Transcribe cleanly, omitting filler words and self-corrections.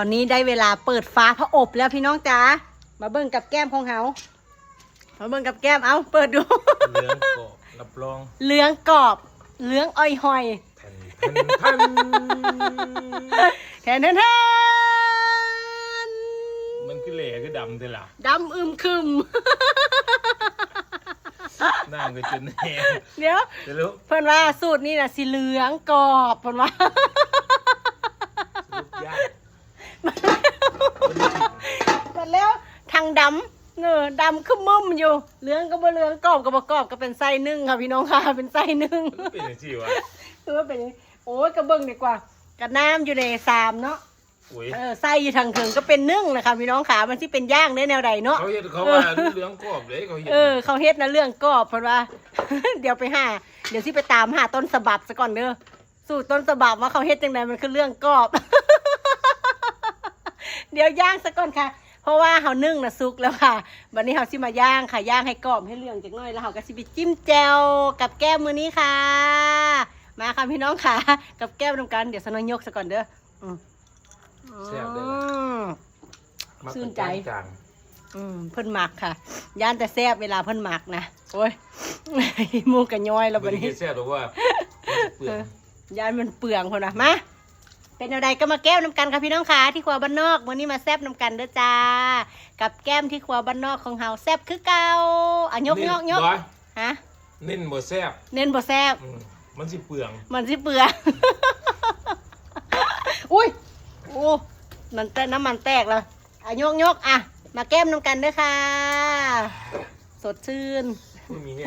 ตอนนี้ได้เวลาเปิดฟ้าพระอบแล้วพี่น้องจ๋ามาเบิ่งกับแก้มของเขามาเบิ่งกับแก้มเอาเปิดดูเหลืองกรอบรับรอง เหลืองกรอบเหลืองอ้อยหอยแทนแทนมันคือเหล่คือดำเท่าล่ะดำอึมครึมหน้าก็จนแห้งเดี๋ยวเพิ่นว่าสูตรนี้น่ะสีเหลืองกรอบเพิ่นว่ามันแล้วทางดำดำคือมุ่มอยู่เหลืองก็บ่เหลืองกรอบก็บ่กรอบก็เป็นไส้นึ่งค่ะพี่น้องค่ะเป็นไส้นึ่งเป็นจังซี่วะคือว่าเป็นโอ้ยกระเบิ่งดีกว่ากระน้ำอยู่ใน3เนาะไส้อยู่ทางถึงก็เป็นนึ่งนะคะพี่น้องค่ะมันที่เป็นย่างได้แนวใดเนาะเขาเฮ็ดเขาว่าเหลืองกรอบเลยเขาเฮ็ดเขาเฮ็ดนะเรื่องกรอบเพราะว่า เดี๋ยวที่ไปตามหาต้นฉบับซะก่อนเด้อสูตรต้นฉบับว่าเขาเฮ็ดจังไดมันคือเรื่องกรอบ เดี๋ยวย่างซะก่อนค่ะเพราะว่าเขานึ่งนะซุกแล้วค่ะวันนี้เขาสิมาย่างค่ะย่างให้กรอบให้เหลืองจักหน่อยแล้วเขาก็สิไปจิ้มแจ่วกับแก้มมื้อนี้ค่ะมาค่ะพี่น้องค่ะกับแก้มนำกันเดี๋ยวสนอยยกซะก่อนเด้อแซ่บเลยชื่นใจเพิ่นหมักค่ะย่านแต่แซ่บเวลาเพิ่นหมักนะโอ้ยมูกระย้อยแล้วบัดนี้แซ่บหรอกว่าเปลืองย่านมันเปลืองคนนะมาเป็นอะไรก็มาแก้วน้ำกันค่ะพี่น้องค่ะที่ครัวบ้านนอกวันนี้มาแซ่บน้ำกันเด้อจ้ากับแก้มที่ครัวบ้านนอกของเฮาแซ่บคือเก่าอ่ะยกฮะเน้นบ่แซ่บมันสิเปลืองอุ้ยโอ้มันแต่น้ำมันแตกแล้วอ่ะยกอ่ะมาแก้มน้ำกันเด้อค่ะสดชื่นไม่มีเนี่ย